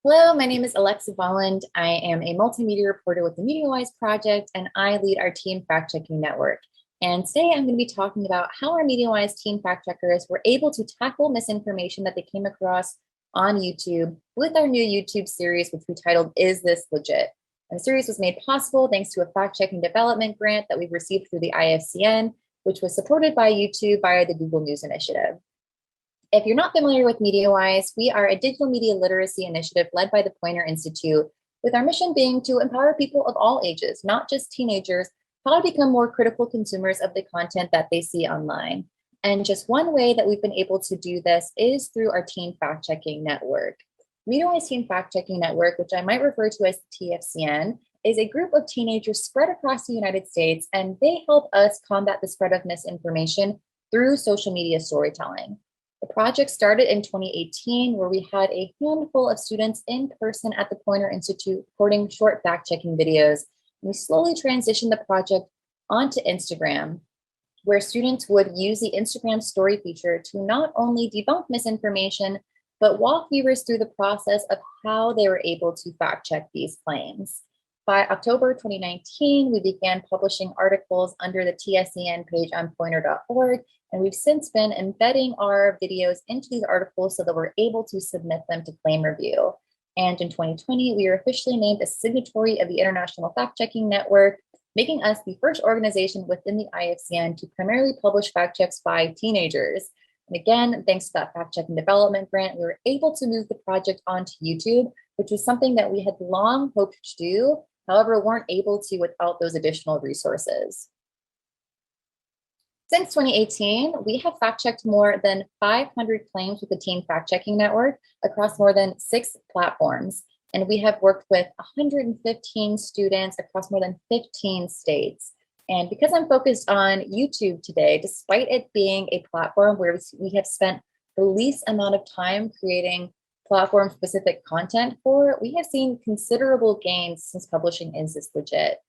Hello, my name is Alexa Volland. I am a multimedia reporter with the MediaWise project, and I lead our team fact-checking network. And today I'm going to be talking about how our MediaWise team fact-checkers were able to tackle misinformation that they came across on YouTube with our new YouTube series, which we titled, Is This Legit? And the series was made possible thanks to a fact-checking development grant that we received through the IFCN, which was supported by YouTube via the Google News Initiative. If you're not familiar with MediaWise, we are a digital media literacy initiative led by the Poynter Institute, with our mission being to empower people of all ages, not just teenagers, how to become more critical consumers of the content that they see online. And just one way that we've been able to do this is through our Teen Fact-Checking Network. MediaWise Teen Fact-Checking Network, which I might refer to as TFCN, is a group of teenagers spread across the United States, and they help us combat the spread of misinformation through social media storytelling. The project started in 2018, where we had a handful of students in person at the Poynter Institute recording short fact-checking videos. And we slowly transitioned the project onto Instagram, where students would use the Instagram story feature to not only debunk misinformation, but walk viewers through the process of how they were able to fact-check these claims. By October 2019, we began publishing articles under the TSCN page on poynter.org, and we've since been embedding our videos into these articles so that we're able to submit them to claim review. And in 2020, we were officially named a signatory of the International Fact-Checking Network, making us the first organization within the IFCN to primarily publish fact checks by teenagers. And again, thanks to that fact-checking development grant, we were able to move the project onto YouTube, which was something that we had long hoped to do, however, weren't able to without those additional resources. Since 2018, we have fact-checked more than 500 claims with the Teen Fact-Checking Network across more than 6 platforms. And we have worked with 115 students across more than 15 states. And because I'm focused on YouTube today, despite it being a platform where we have spent the least amount of time creating platform-specific content for, we have seen considerable gains since publishing Is This Legit?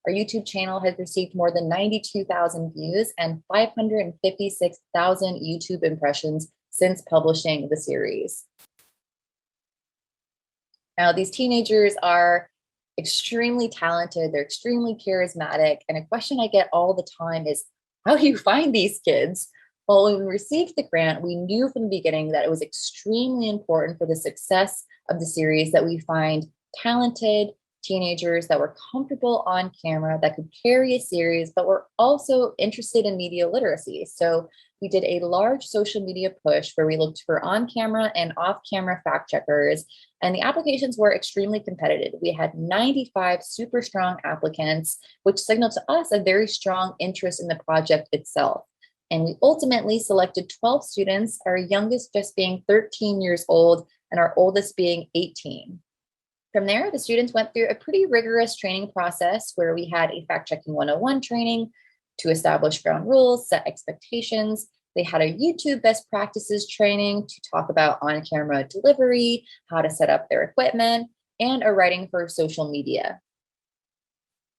Our YouTube channel has received more than 92,000 views and 556,000 YouTube impressions since publishing the series. Now, these teenagers are extremely talented, they're extremely charismatic, and a question I get all the time is, how do you find these kids? Well, when we received the grant, we knew from the beginning that it was extremely important for the success of the series that we find talented teenagers that were comfortable on camera, that could carry a series, but were also interested in media literacy. So we did a large social media push where we looked for on-camera and off-camera fact checkers, and the applications were extremely competitive. We had 95 super strong applicants, which signaled to us a very strong interest in the project itself. And we ultimately selected 12 students, our youngest just being 13 years old and our oldest being 18. From there, the students went through a pretty rigorous training process where we had a fact-checking 101 training to establish ground rules, set expectations. They had a YouTube best practices training to talk about on-camera delivery, how to set up their equipment, and a writing for social media.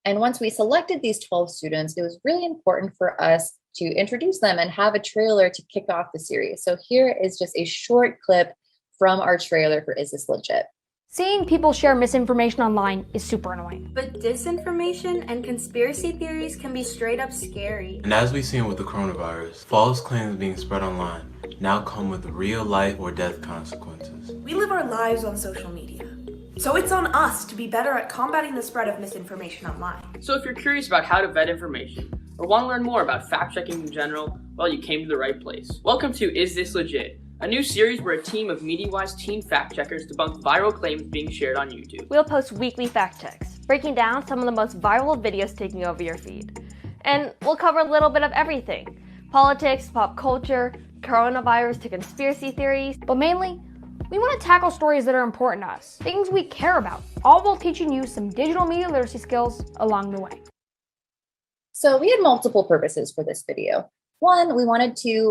And once we selected these 12 students, it was really important for us to introduce them and have a trailer to kick off the series. So here is just a short clip from our trailer for Is This Legit? Seeing people share misinformation online is super annoying. But disinformation and conspiracy theories can be straight up scary. And as we've seen with the coronavirus, false claims being spread online now come with real life or death consequences. We live our lives on social media, so it's on us to be better at combating the spread of misinformation online. So if you're curious about how to vet information, or want to learn more about fact-checking in general, well, you came to the right place. Welcome to Is This Legit? A new series where a team of MediaWise teen fact-checkers debunk viral claims being shared on YouTube. We'll post weekly fact checks, breaking down some of the most viral videos taking over your feed. And we'll cover a little bit of everything: politics, pop culture, coronavirus to conspiracy theories. But mainly, we want to tackle stories that are important to us, things we care about, all while teaching you some digital media literacy skills along the way. So we had multiple purposes for this video. One, we wanted to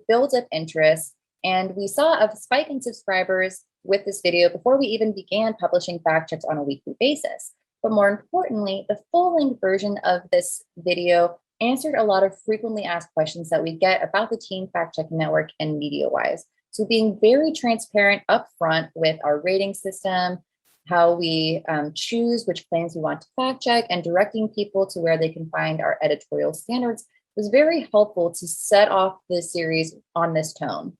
build up interest, and we saw a spike in subscribers with this video before we even began publishing fact checks on a weekly basis. But more importantly, the full-length version of this video answered a lot of frequently asked questions that we get about the Teen Fact-Checking Network and MediaWise. So being very transparent upfront with our rating system, how we choose which claims we want to fact check, and directing people to where they can find our editorial standards was very helpful to set off the series on this tone.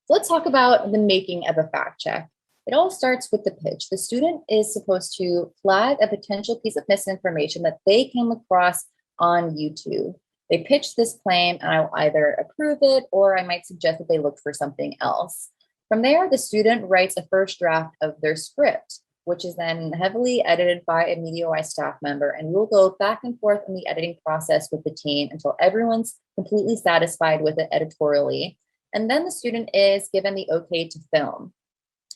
So let's talk about the making of a fact check. It all starts with the pitch. The student is supposed to flag a potential piece of misinformation that they came across on YouTube. They pitch this claim and I'll either approve it or I might suggest that they look for something else. From there, the student writes a first draft of their script, which is then heavily edited by a MediaWise staff member, and we'll go back and forth in the editing process with the team until everyone's completely satisfied with it editorially. And then the student is given the okay to film.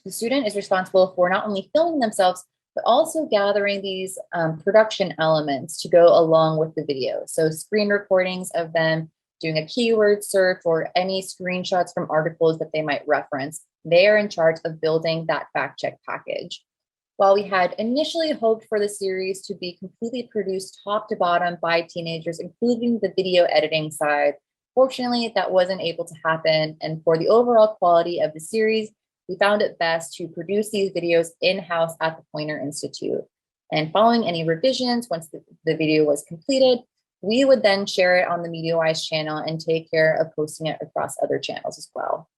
The student is responsible for not only filming themselves, but also gathering these production elements to go along with the video. So screen recordings of them doing a keyword search or any screenshots from articles that they might reference. They are in charge of building that fact check package. While we had initially hoped for the series to be completely produced top to bottom by teenagers, including the video editing side, fortunately, that wasn't able to happen. And for the overall quality of the series, we found it best to produce these videos in-house at the Poynter Institute. And following any revisions, once the video was completed, we would then share it on the MediaWise channel and take care of posting it across other channels as well.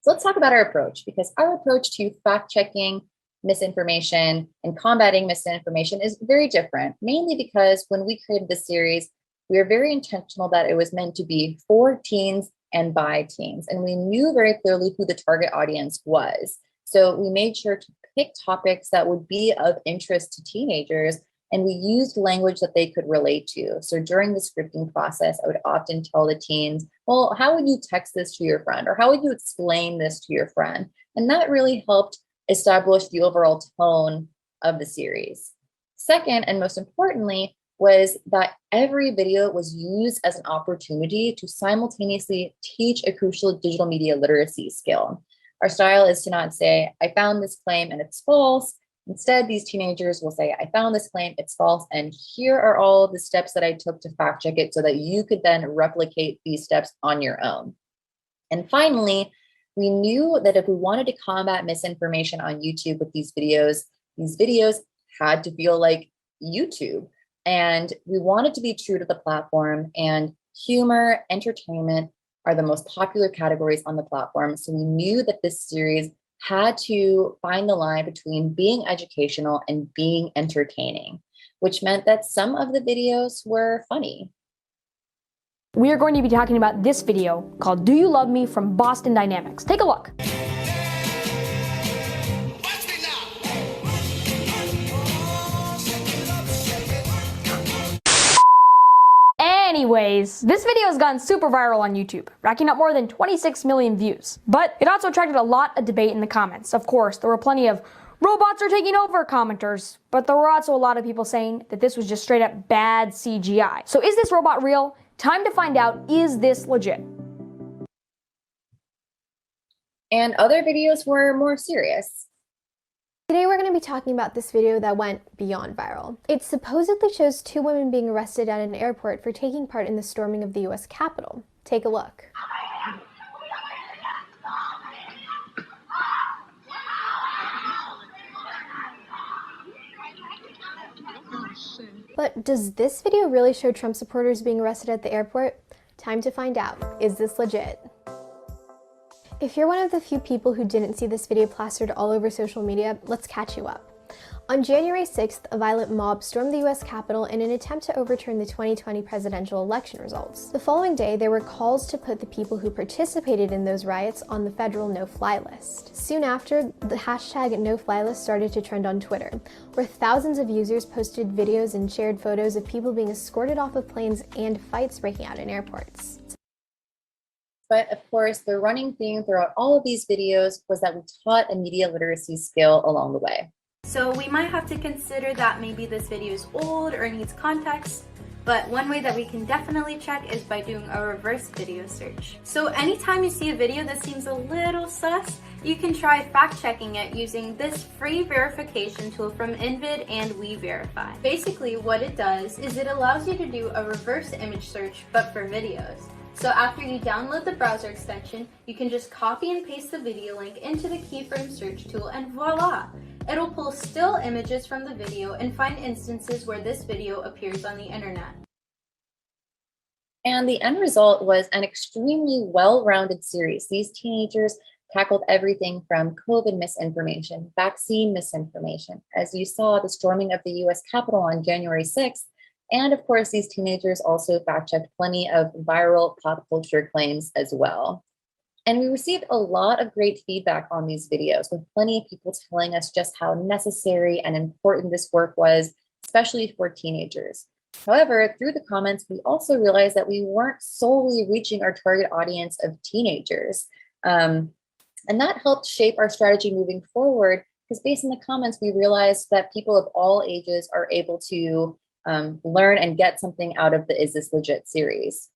So let's talk about our approach, because our approach to fact-checking misinformation and combating misinformation is very different, mainly because when we created this series, we were very intentional that it was meant to be for teens and by teens. And we knew very clearly who the target audience was. So we made sure to pick topics that would be of interest to teenagers, and we used language that they could relate to. So during the scripting process, I would often tell the teens, well, how would you text this to your friend? Or how would you explain this to your friend? And that really helped establish the overall tone of the series. Second, and most importantly, was that every video was used as an opportunity to simultaneously teach a crucial digital media literacy skill. Our style is to not say, I found this claim and it's false. Instead, these teenagers will say, I found this claim, it's false, and here are all the steps that I took to fact check it so that you could then replicate these steps on your own. And finally, we knew that if we wanted to combat misinformation on YouTube with these videos had to feel like YouTube. And we wanted to be true to the platform, and humor, entertainment are the most popular categories on the platform. So we knew that this series had to find the line between being educational and being entertaining, which meant that some of the videos were funny. We are going to be talking about this video called Do You Love Me from Boston Dynamics. Take a look. Anyways, this video has gone super viral on YouTube, racking up more than 26 million views. But it also attracted a lot of debate in the comments. Of course, there were plenty of robots are taking over commenters, but there were also a lot of people saying that this was just straight up bad CGI. So is this robot real? Time to find out, is this legit? And other videos were more serious. Today we're going to be talking about this video that went beyond viral. It supposedly shows two women being arrested at an airport for taking part in the storming of the US Capitol. Take a look. But does this video really show Trump supporters being arrested at the airport? Time to find out. Is this legit? If you're one of the few people who didn't see this video plastered all over social media, let's catch you up. On January 6th, a violent mob stormed the US Capitol in an attempt to overturn the 2020 presidential election results. The following day, there were calls to put the people who participated in those riots on the federal no-fly list. Soon after, the hashtag no-fly list started to trend on Twitter, where thousands of users posted videos and shared photos of people being escorted off of planes and fights breaking out in airports. But of course, the running theme throughout all of these videos was that we taught a media literacy skill along the way. So we might have to consider that maybe this video is old or needs context, but one way that we can definitely check is by doing a reverse video search. So anytime you see a video that seems a little sus, you can try fact checking it using this free verification tool from Invid and WeVerify. Basically what it does is it allows you to do a reverse image search but for videos. So after you download the browser extension, you can just copy and paste the video link into the keyframe search tool and voila! It'll pull still images from the video and find instances where this video appears on the internet. And the end result was an extremely well-rounded series. These teenagers tackled everything from COVID misinformation, vaccine misinformation, as you saw the storming of the US Capitol on January 6th. And of course, these teenagers also fact-checked plenty of viral pop culture claims as well. And we received a lot of great feedback on these videos, with plenty of people telling us just how necessary and important this work was, especially for teenagers. However, through the comments, we also realized that we weren't solely reaching our target audience of teenagers. And that helped shape our strategy moving forward, because based on the comments, we realized that people of all ages are able to learn and get something out of the Is This Legit series.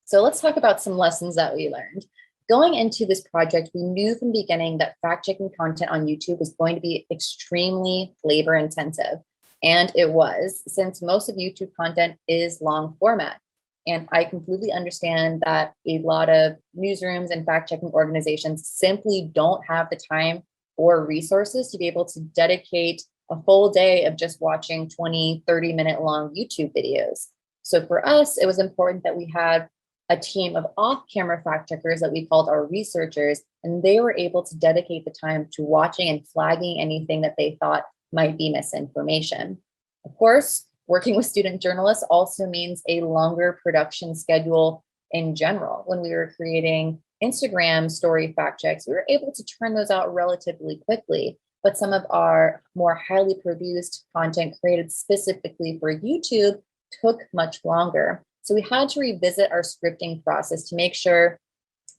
So let's talk about some lessons that we learned. Going into this project, we knew from the beginning that fact-checking content on YouTube was going to be extremely labor intensive. And it was, since most of YouTube content is long format. And I completely understand that a lot of newsrooms and fact-checking organizations simply don't have the time or resources to be able to dedicate a full day of just watching 20, 30-minute long YouTube videos. So for us, it was important that we had a team of off-camera fact-checkers that we called our researchers, and they were able to dedicate the time to watching and flagging anything that they thought might be misinformation. Of course, working with student journalists also means a longer production schedule in general. When we were creating Instagram story fact checks, we were able to turn those out relatively quickly, but some of our more highly produced content created specifically for YouTube took much longer. So we had to revisit our scripting process to make sure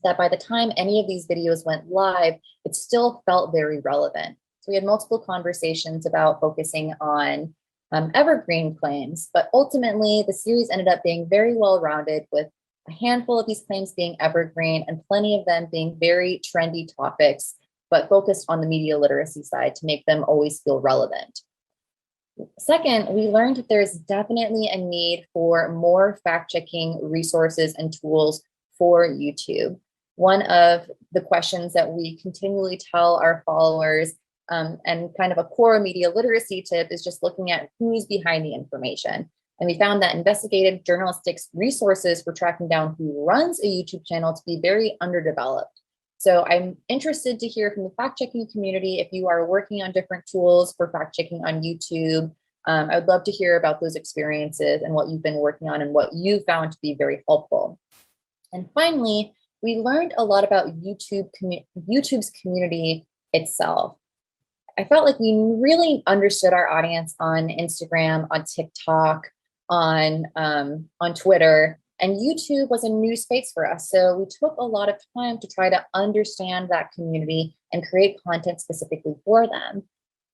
that by the time any of these videos went live, it still felt very relevant. So we had multiple conversations about focusing on evergreen claims, but ultimately the series ended up being very well-rounded, with a handful of these claims being evergreen and plenty of them being very trendy topics, but focused on the media literacy side to make them always feel relevant. Second, we learned that there's definitely a need for more fact-checking resources and tools for YouTube. One of the questions that we continually tell our followers, and kind of a core media literacy tip, is just looking at who's behind the information. And we found that investigative journalistic resources for tracking down who runs a YouTube channel to be very underdeveloped. So I'm interested to hear from the fact-checking community if you are working on different tools for fact-checking on YouTube. I would love to hear about those experiences and what you've been working on and what you found to be very helpful. And finally, we learned a lot about YouTube's community itself. I felt like we really understood our audience on Instagram, on TikTok, on Twitter, and YouTube was a new space for us. So we took a lot of time to try to understand that community and create content specifically for them.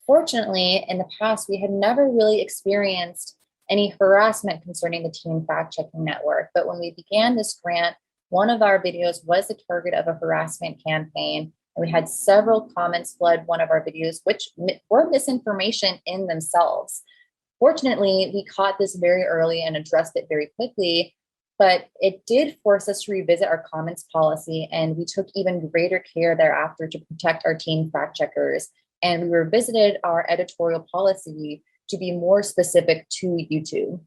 Fortunately, in the past, we had never really experienced any harassment concerning the Teen Fact-Checking Network. But when we began this grant, one of our videos was the target of a harassment campaign. And we had several comments flood one of our videos, which were misinformation in themselves. Fortunately, we caught this very early and addressed it very quickly, but it did force us to revisit our comments policy, and we took even greater care thereafter to protect our teen fact checkers. And we revisited our editorial policy to be more specific to YouTube.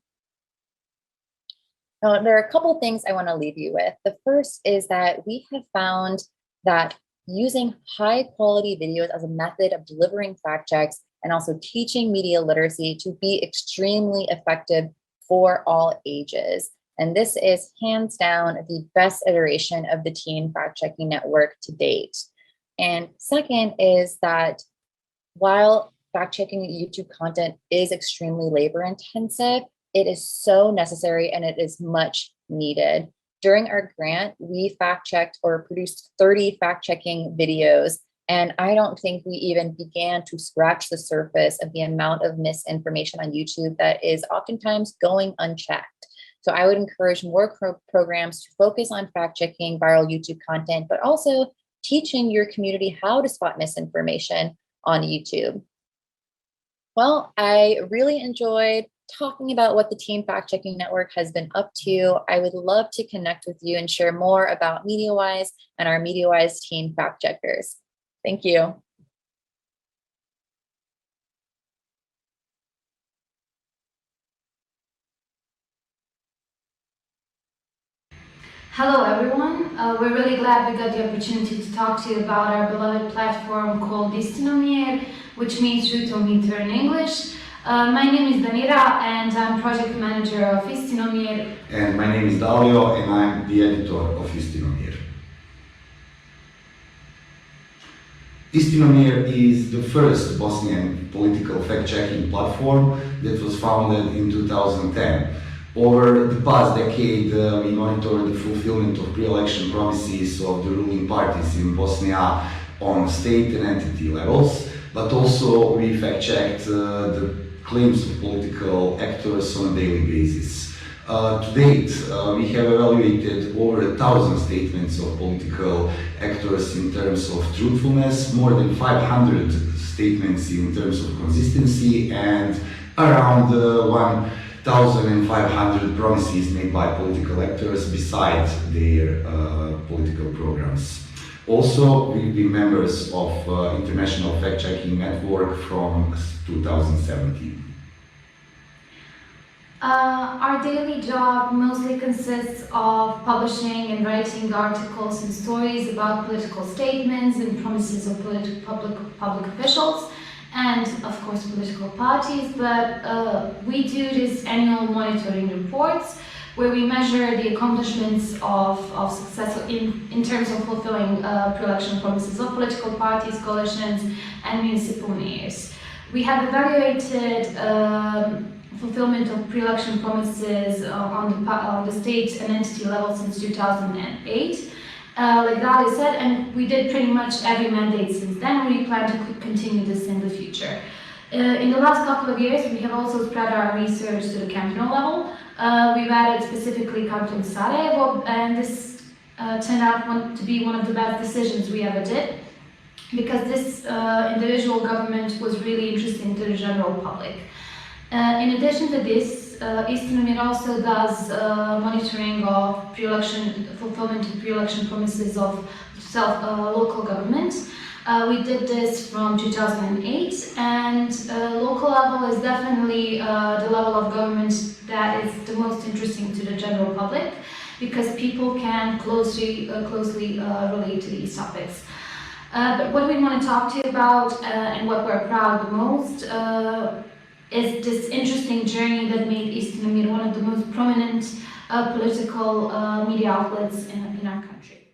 Now, there are a couple of things I want to leave you with. The first is that we have found that using high quality videos as a method of delivering fact checks and also teaching media literacy to be extremely effective for all ages. And this is hands down the best iteration of the Teen Fact-Checking Network to date. And second is that while fact-checking YouTube content is extremely labor intensive, it is so necessary and it is much needed. During our grant, we fact-checked or produced 30 fact-checking videos, and I don't think we even began to scratch the surface of the amount of misinformation on YouTube that is oftentimes going unchecked. So I would encourage more programs to focus on fact-checking viral YouTube content, but also teaching your community how to spot misinformation on YouTube. Well, I really enjoyed talking about what the Team Fact Checking Network has been up to. I would love to connect with you and share more about MediaWise and our MediaWise team fact checkers. Thank you. Hello everyone, we're really glad we got the opportunity to talk to you about our beloved platform called Istinomjer, which means Truth-O-Meter in English. My name is Danira and I'm project manager of Istinomjer. And my name is Dalio and I'm the editor of Istinomjer. Istinomjer is the first Bosnian political fact-checking platform that was founded in 2010. Over the past decade, we monitored the fulfillment of pre-election promises of the ruling parties in Bosnia on state and entity levels, but also we fact-checked the claims of political actors on a daily basis. To date, we have evaluated over 1,000 statements of political actors in terms of truthfulness, more than 500 statements in terms of consistency, and around 1,500 promises made by political actors besides their political programs. Also, we've been members of International Fact-Checking Network from 2017. Our daily job mostly consists of publishing and writing articles and stories about political statements and promises of public officials, and of course political parties, but we do this annual monitoring reports where we measure the accomplishments of success in terms of fulfilling pre-election promises of political parties, coalitions, and municipal mayors. We have evaluated fulfillment of pre-election promises on the state and entity level since 2008. Like Dali said, and we did pretty much every mandate since then. We plan to continue this in the future. In the last couple of years, we have also spread our research to the cantonal level. We've added specifically Canton Sarajevo, and this turned out to be one of the best decisions we ever did, because this individual government was really interesting to the general public. In addition to this, Istinomjer also does monitoring of fulfillment of pre-election promises of local government. We did this from 2008, and local level is definitely the level of government that is the most interesting to the general public, because people can closely relate to these topics. But what we want to talk to you about and what we're proud the most is this interesting journey that made Istinomjer one of the most prominent political media outlets in our country.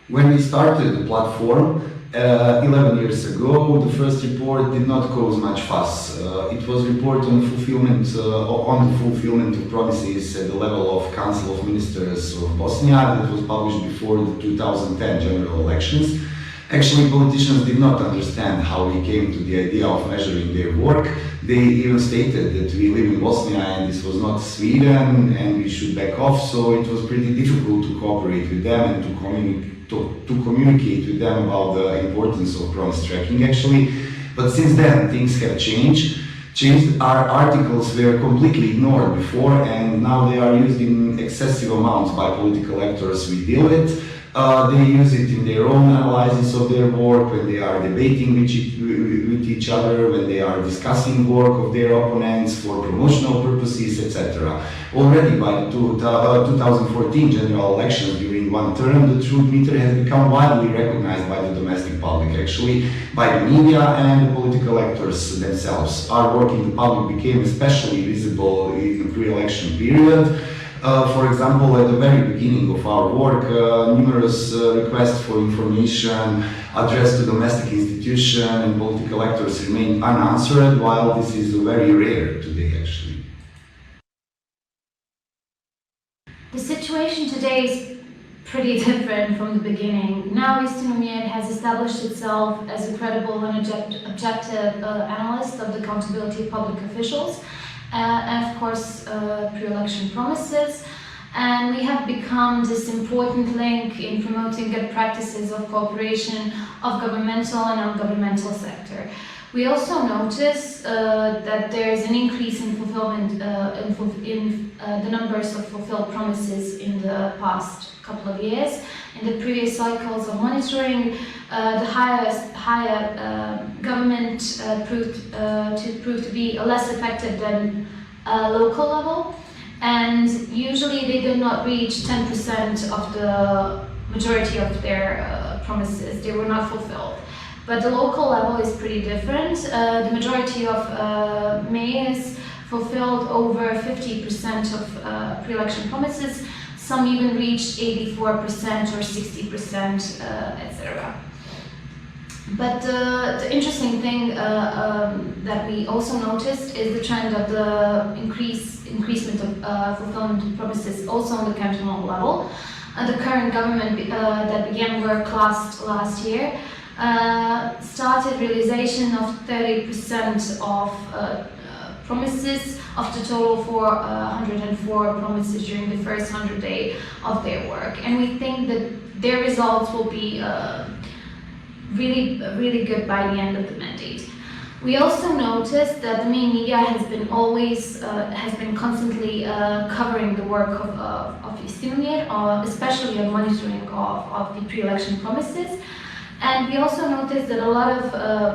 When we started the platform 11 years ago, the first report did not cause much fuss. It was a report on the fulfillment of promises at the level of Council of Ministers of Bosnia that was published before the 2010 general elections. Actually, politicians did not understand how we came to the idea of measuring their work. They even stated that we live in Bosnia and this was not Sweden and we should back off, so it was pretty difficult to cooperate with them and to communicate with them about the importance of promise tracking, actually. But since then, things have changed. Our articles were completely ignored before, and now they are used in excessive amounts by political actors we deal with. They use it in their own analysis of their work, when they are debating with each other, when they are discussing work of their opponents for promotional purposes, etc. Already by the 2014 general elections, during one term, the truth meter has become widely recognized by the domestic public, actually, by the media and the political actors themselves. Our work in the public became especially visible in the pre-election period. For example, at the very beginning of our work, numerous requests for information addressed to domestic institutions and political actors remain unanswered, while this is very rare today, actually. The situation today is pretty different from the beginning. Now Istinomjer has established itself as a credible and objective analyst of the accountability of public officials. And of course, pre-election promises. and we have become this important link in promoting good practices of cooperation of governmental and non-governmental sector. We also notice that there is an increase in fulfillment in the numbers of fulfilled promises in the past couple of years. In the previous cycles of monitoring, the higher government proved to be less effective than local level, and usually they did not reach 10% of the majority of their promises. They were not fulfilled. But the local level is pretty different. The majority of mayors fulfilled over 50% of pre-election promises. Some even reached 84% or 60%, etc. But the interesting thing that we also noticed is the trend of the increasement of fulfillment of promises also on the cantonal level. The current government that began work last year started realization of 30% of promises of the total 404 promises during the first 100 days of their work, and we think that their results will be really good by the end of the mandate. We also noticed that the main media has been constantly covering the work of Istinomjer, especially on monitoring of the pre-election promises. And we also noticed that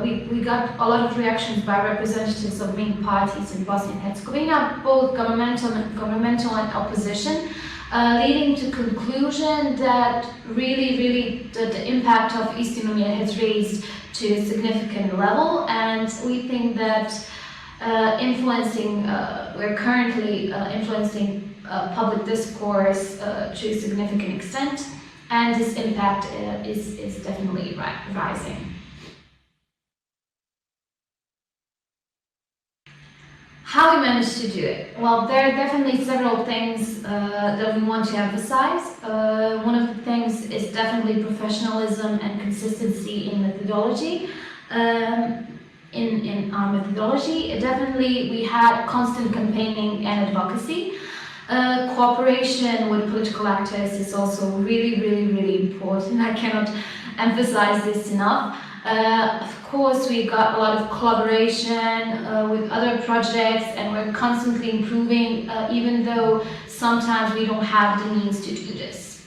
we got a lot of reactions by representatives of main parties in Bosnia and Herzegovina, both governmental and opposition, leading to conclusion that really the impact of Istinomjer has raised to a significant level, and we think that we're currently influencing public discourse to a significant extent. And this impact is definitely rising. How we managed to do it? Well, there are definitely several things that we want to emphasize. One of the things is definitely professionalism and consistency in methodology. In our methodology, definitely we had constant campaigning and advocacy. Cooperation with political actors is also really important. I cannot emphasize this enough. Of course, we got a lot of collaboration with other projects, and we're constantly improving, even though sometimes we don't have the means to do this.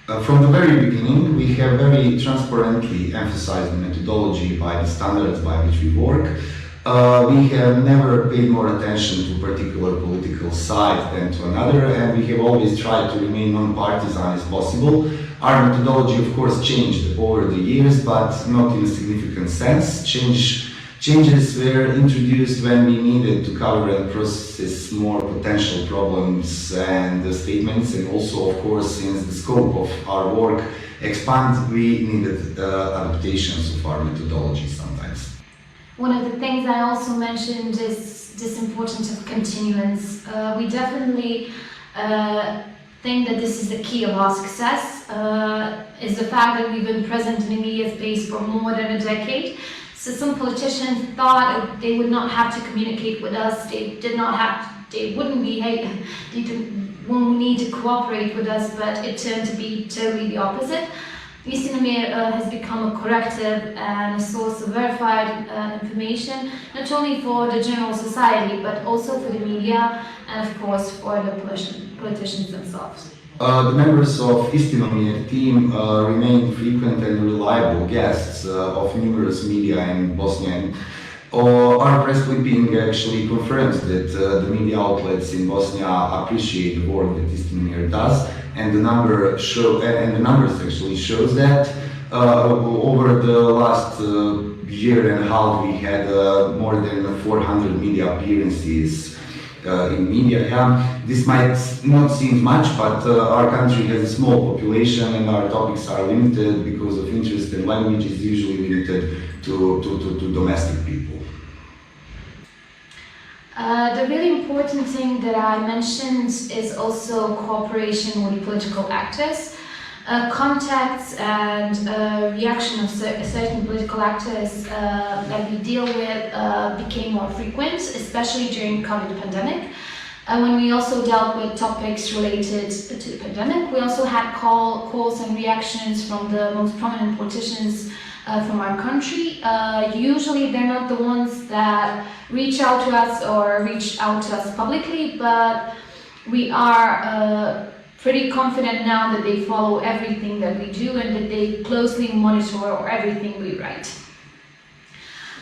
From the very beginning, we have very transparently emphasized the methodology by the standards by which we work. We have never paid more attention to a particular political side than to another, and we have always tried to remain non-partisan as possible. Our methodology, of course, changed over the years, but not in a significant sense. Changes were introduced when we needed to cover and process more potential problems and statements, and also, of course, since the scope of our work expanded, we needed adaptations of our methodology sometimes. One of the things I also mentioned is this importance of continuance. We definitely think that this is the key of our success, is the fact that we've been present in the media space for more than a decade. So some politicians thought they would not have to communicate with us, they wouldn't need to cooperate with us, but it turned to be totally the opposite. Istinomjer has become a corrective and a source of verified information, not only for the general society, but also for the media and, of course, for the politicians themselves. The members of Istinomjer team remain frequent and reliable guests of numerous media in Bosnia. Our press clipping actually confirms that the media outlets in Bosnia appreciate the work that Istinomjer does. And the numbers actually shows that over the last year and a half we had more than 400 media appearances in media. This might not seem much, but our country has a small population and our topics are limited because of interest, and language is usually limited to domestic people. The really important thing that I mentioned is also cooperation with political actors. Contacts and reaction of certain political actors that we deal with became more frequent, especially during the COVID pandemic. When we also dealt with topics related to the pandemic. We also had calls and reactions from the most prominent politicians from our country. Usually they're not the ones that reach out to us or reach out to us publicly, but we are pretty confident now that they follow everything that we do and that they closely monitor everything we write.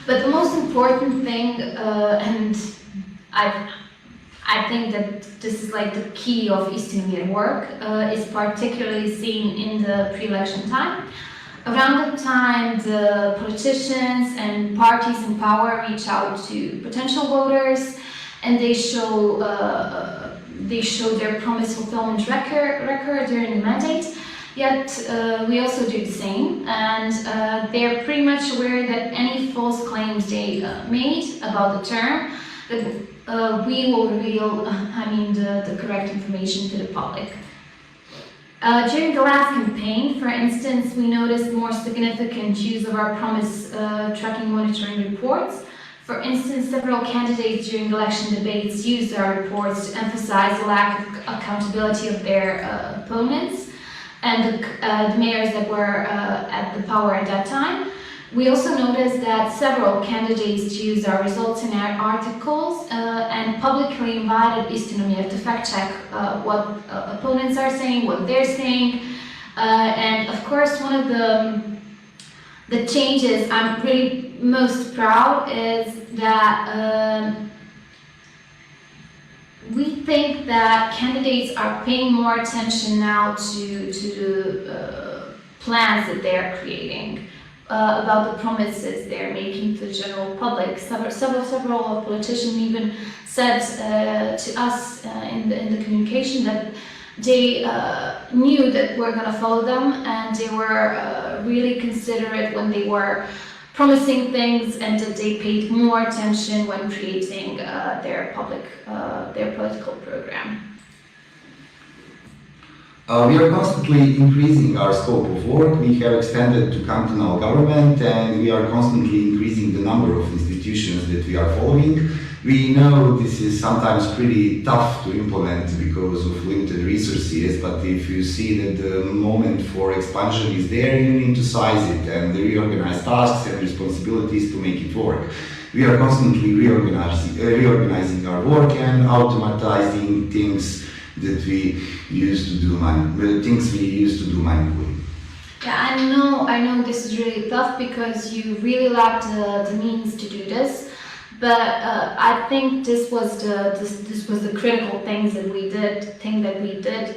But the most important thing, and I think that this is like the key of Istinomjer work, is particularly seen in the pre-election time. Around the time the politicians and parties in power reach out to potential voters and they show their promise fulfillment record during the mandate. Yet we also do the same, and they're pretty much aware that any false claims they made about the term, that we will reveal, the correct information to the public. During the last campaign, for instance, we noticed more significant use of our promise tracking monitoring reports. For instance, several candidates during election debates used our reports to emphasize the lack of accountability of their opponents and the mayors that were at the power at that time. We also noticed that several candidates used our results in our articles and publicly invited Istinomjer to fact check what opponents are saying, what they're saying. And of course, one of the changes I'm really most proud is that we think that candidates are paying more attention now to the plans that they're creating. About the promises they're making to the general public. Several politicians even said to us in the communication that they knew that we're going to follow them, and they were really considerate when they were promising things, and that they paid more attention when creating their political program. We are constantly increasing our scope of work. We have extended to cantonal government, and we are constantly increasing the number of institutions that we are following. We know this is sometimes pretty tough to implement because of limited resources, but if you see that the moment for expansion is there, you need to size it and reorganize tasks and responsibilities to make it work. We are constantly reorganizing our work and automatizing things that we used to do manually. Yeah, I know this is really tough because you really lack the means to do this, but I think this was the critical thing that we did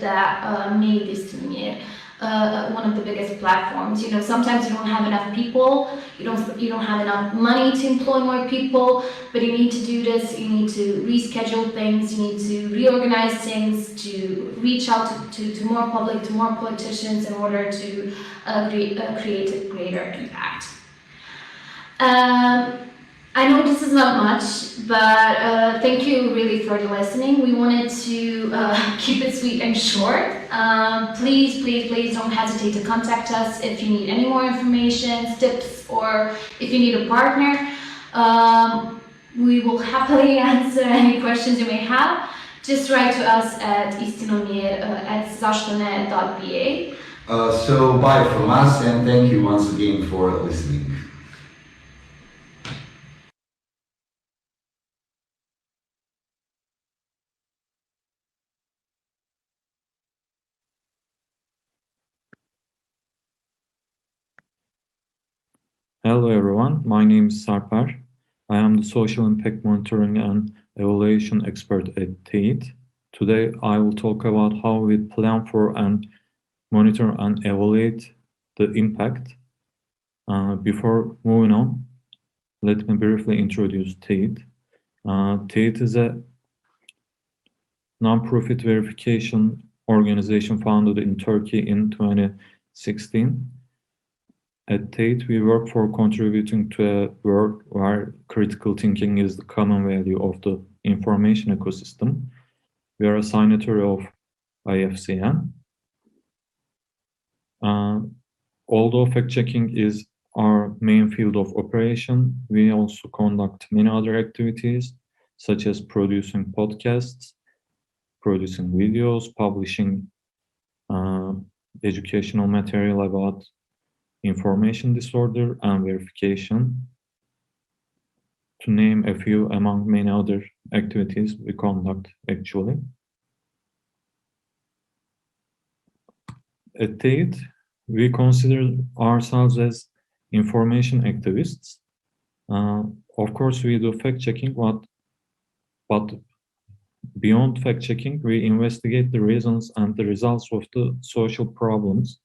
that made Istinomjer one of the biggest platforms. You know, sometimes you don't have enough people, you don't have enough money to employ more people, but you need to do this, you need to reschedule things, you need to reorganize things, to reach out to more public, to more politicians in order to create a greater impact. I know this is not much, but thank you really for the listening. We wanted to keep it sweet and short. Please don't hesitate to contact us if you need any more information, tips, or if you need a partner. We will happily answer any questions you may have. Just write to us at Istinomjer at zasto.net.ba. So bye from us, and thank you once again for listening. Hello everyone, my name is Sarper. I am the Social Impact Monitoring and Evaluation Expert at Teyit. Today I will talk about how we plan for and monitor and evaluate the impact. Before moving on, let me briefly introduce Teyit. Teyit is a non-profit verification organization founded in Turkey in 2016. At Teyit, we work for contributing to a world where critical thinking is the common value of the information ecosystem. We are a signatory of IFCN. Although fact-checking is our main field of operation, we also conduct many other activities, such as producing podcasts, producing videos, publishing educational material about information disorder and verification, to name a few among many other activities we conduct actually. At Teyit, we consider ourselves as information activists. Of course, we do fact-checking, but beyond fact-checking, we investigate the reasons and the results of the social problems.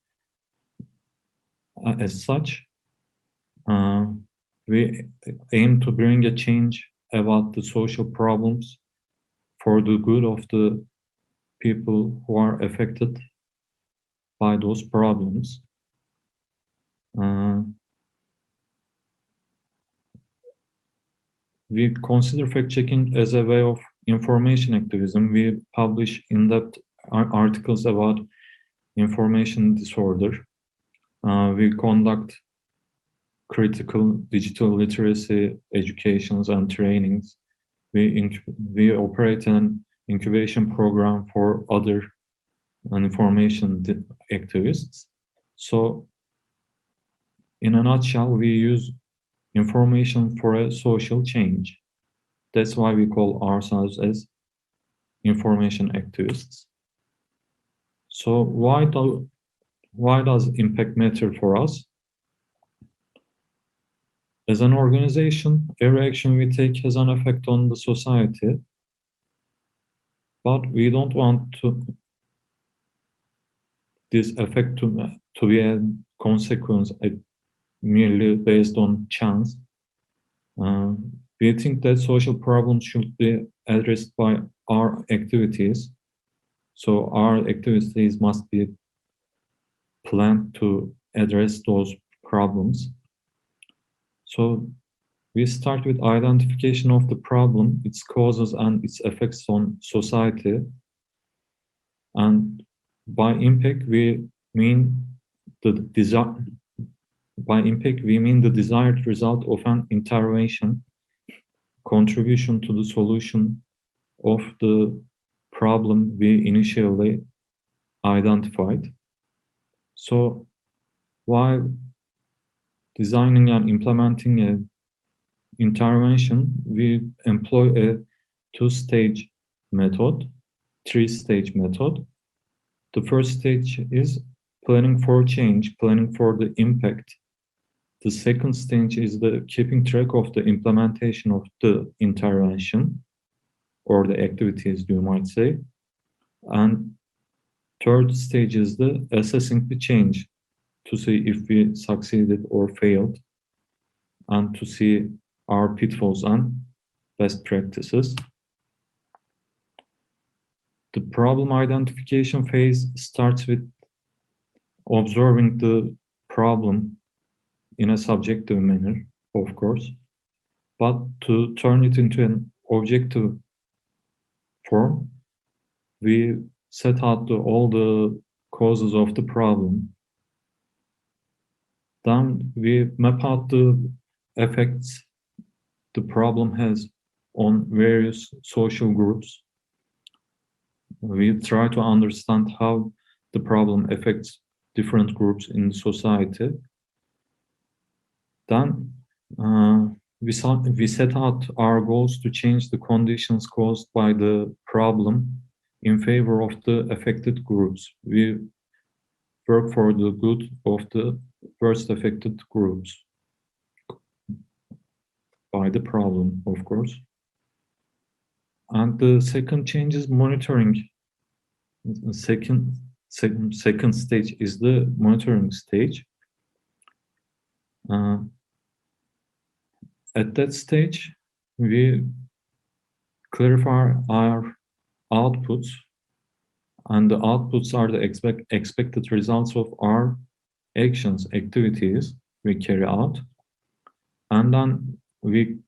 As such, we aim to bring a change about the social problems for the good of the people who are affected by those problems. We consider fact-checking as a way of information activism. We publish in-depth articles about information disorder. We conduct critical digital literacy educations and trainings. We operate an incubation program for other information activists. So, in a nutshell, we use information for a social change. That's why we call ourselves as information activists. So why does impact matter for us? As an organization, every action we take has an effect on the society, but we don't want this effect to be a consequence merely based on chance. We think that social problems should be addressed by our activities. So our activities must be planned to address those problems. So we start with identification of the problem, its causes and its effects on society. And by impact, we mean the desired result of an intervention, contribution to the solution of the problem we initially identified. So while designing and implementing an intervention, we employ a two-stage method, three-stage method. The first stage is planning for change, planning for the impact. The second stage is the keeping track of the implementation of the intervention or the activities, you might say. And third stage is the assessing the change to see if we succeeded or failed and to see our pitfalls and best practices. The problem identification phase starts with observing the problem in a subjective manner, of course, but to turn it into an objective form, we set out all the causes of the problem. Then we map out the effects the problem has on various social groups. We try to understand how the problem affects different groups in society. Then we set out our goals to change the conditions caused by the problem in favor of the affected groups. We work for the good of the first affected groups by the problem, of course. And the second change is monitoring. The second stage is the monitoring stage. At that stage, we clarify our outputs, and the outputs are the expected results of our actions, activities we carry out. And then we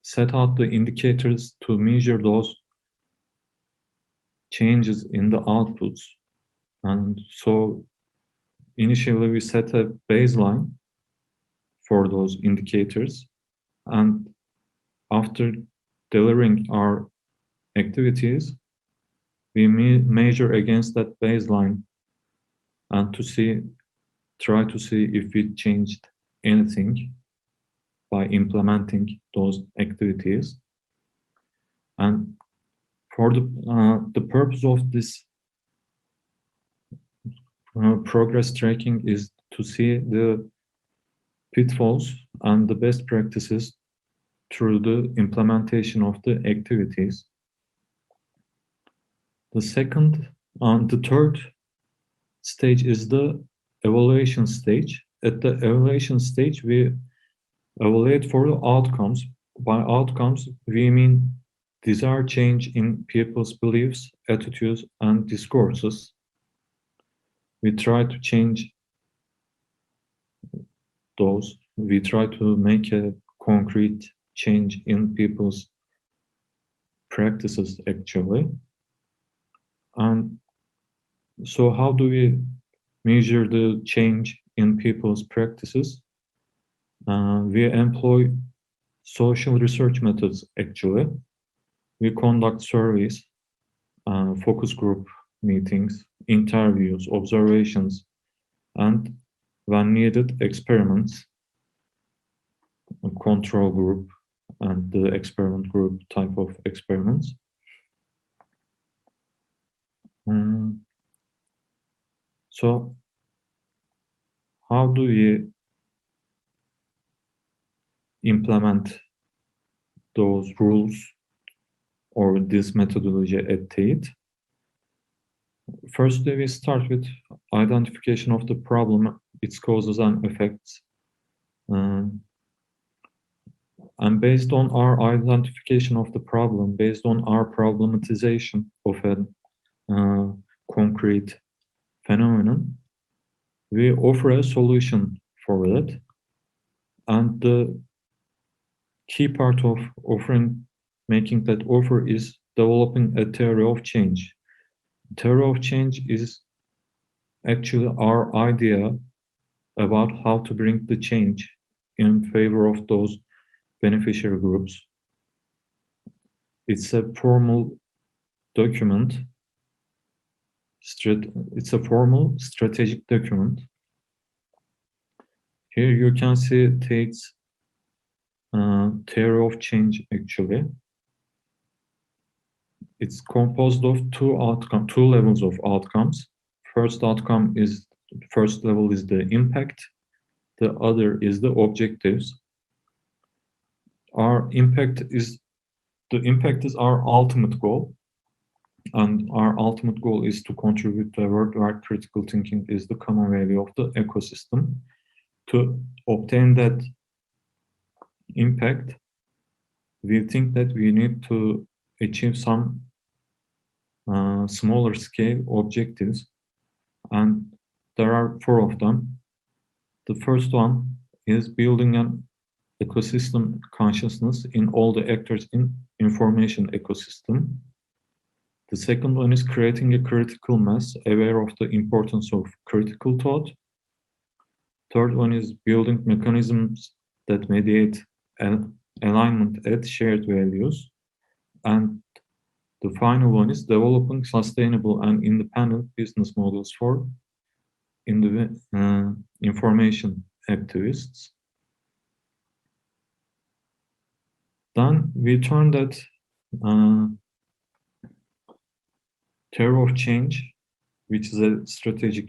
set out the indicators to measure those changes in the outputs. And so initially we set a baseline for those indicators. And after delivering our activities, we measure against that baseline and try to see if we changed anything by implementing those activities. And for the purpose of this progress tracking is to see the pitfalls and the best practices through the implementation of the activities. The third stage is the evaluation stage. At the evaluation stage, we evaluate for the outcomes. By outcomes, we mean desired change in people's beliefs, attitudes, and discourses. We try to change those. We try to make a concrete change in people's practices, actually. And so how do we measure the change in people's practices? We employ social research methods, actually. We conduct surveys, focus group meetings, interviews, observations, and when needed, experiments, a control group, and the experiment group type of experiments. So how do we implement those rules or this methodology at Teyit? Firstly, we start with identification of the problem, its causes and effects. And based on our identification of the problem, based on our problematization of a concrete phenomenon, we offer a solution for it. And the key part of making that offer is developing a theory of change. Theory of change is actually our idea about how to bring the change in favor of those beneficiary groups. It's a formal document. It's a formal strategic document. Here you can see Teyit's theory of change, actually. It's composed of two levels of outcomes. First level is the impact. The other is the objectives. The impact is our ultimate goal. And our ultimate goal is to contribute to a world where critical thinking is the common value of the ecosystem. To obtain that impact, we think that we need to achieve some smaller scale objectives, and there are 4 of them. The first one is building an ecosystem consciousness in all the actors in information ecosystem. The second one is creating a critical mass aware of the importance of critical thought. Third one is building mechanisms that mediate alignment at shared values. And the final one is developing sustainable and independent business models for information activists. Then we turn that theory of change, which is a strategic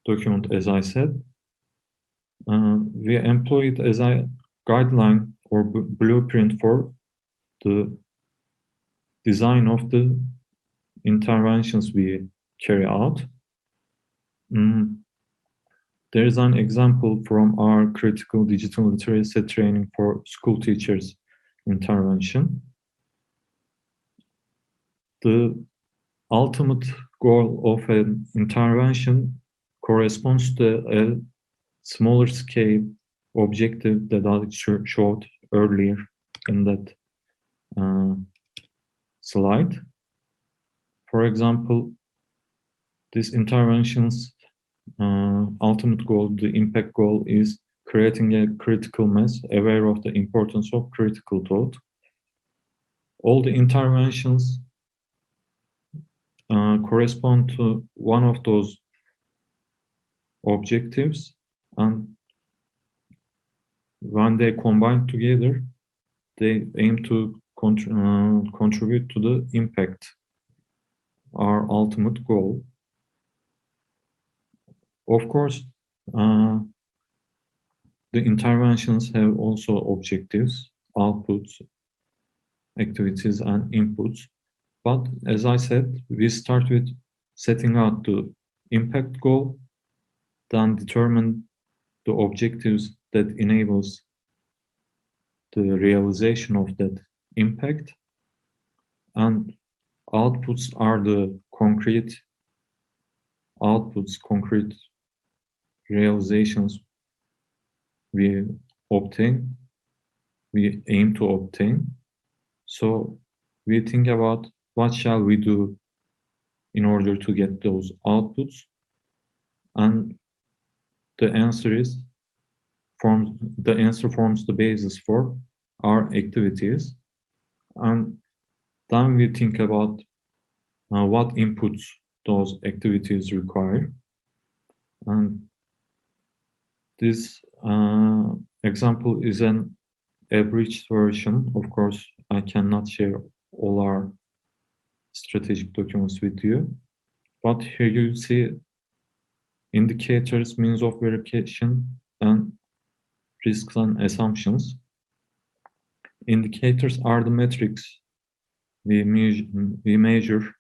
document, as I said. We employ it as a guideline or blueprint for the design of the interventions we carry out. There is an example from our critical digital literacy training for school teachers intervention. The ultimate goal of an intervention corresponds to a smaller scale objective that I showed earlier in that slide. For example, this intervention's ultimate goal, the impact goal, is creating a critical mass aware of the importance of critical thought. All the interventions correspond to one of those objectives, and when they combine together, they aim to contribute to the impact, our ultimate goal. Of course, the interventions have also objectives, outputs, activities, and inputs. But as I said, we start with setting out the impact goal, then determine the objectives that enables the realization of that impact, and outputs are the concrete outputs, concrete realizations we obtain, we aim to obtain. So we think about what shall we do in order to get those outputs, and the answer forms the basis for our activities. And then we think about what inputs those activities require. And this example is an abridged version. Of course, I cannot share all our strategic documents with you, but here you see indicators, means of verification, and risks and assumptions. Indicators are the metrics we measure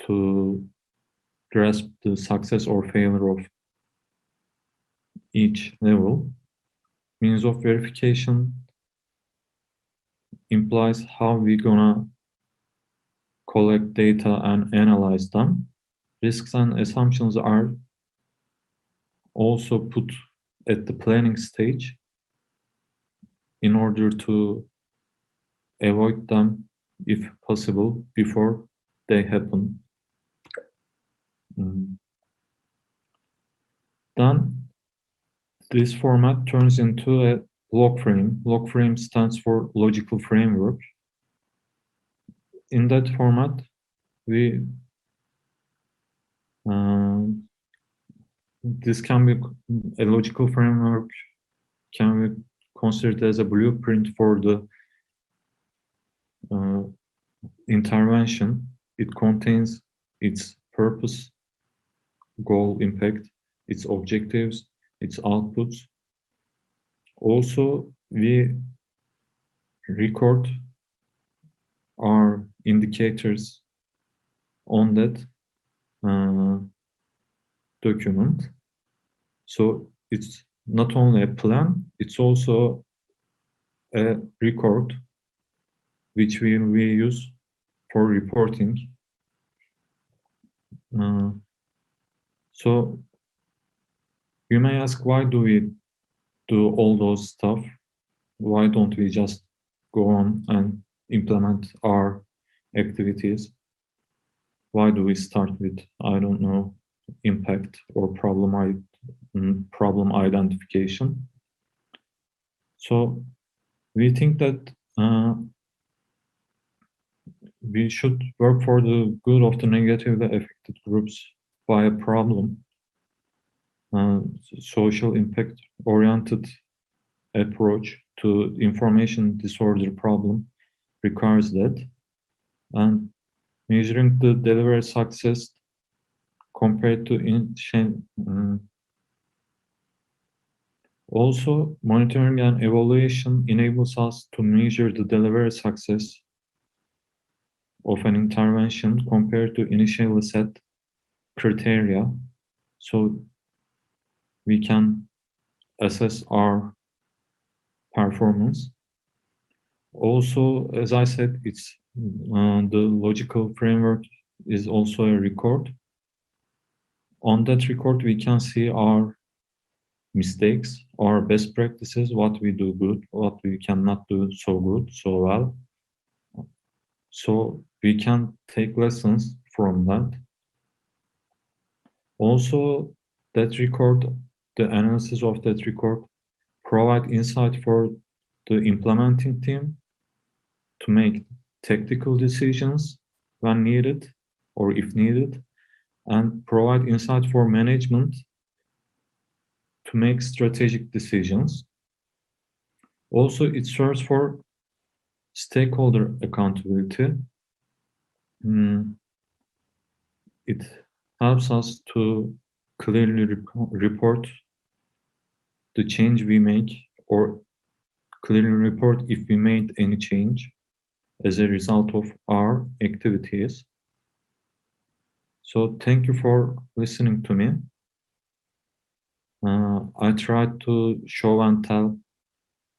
to grasp the success or failure of each level. Means of verification implies how we're gonna collect data and analyze them. Risks and assumptions are also put at the planning stage in order to avoid them, if possible, before they happen. Then this format turns into a log frame. Log frame stands for logical framework. In that format, this can be a logical framework, can be considered as a blueprint for the intervention. It contains its purpose, goal, impact, its objectives, its outputs. Also, we record our indicators on that document. So it's not only a plan, it's also a record which we use for reporting. So you may ask, why do we do all those stuff? Why don't we just go on and implement our activities? Why do we start with, I don't know, impact or problem identification? So we think that we should work for the good of the negatively affected groups by a problem. Social impact-oriented approach to information disorder problem requires that. And measuring the delivery success compared to also, monitoring and evaluation enables us to measure the delivery success of an intervention compared to initially set criteria, so we can assess our performance. Also, as I said, it's the logical framework is also a record. On that record, we can see our mistakes, our best practices, what we do good, what we cannot do so good, so well. So we can take lessons from that. Also, that record, the analysis of that record, provide insight for the implementing team to make tactical decisions when needed, or if needed, and provide insight for management to make strategic decisions. Also, it serves for stakeholder accountability. It helps us to clearly report the change we make, or clearly report if we made any change as a result of our activities. So thank you for listening to me. I tried to show and tell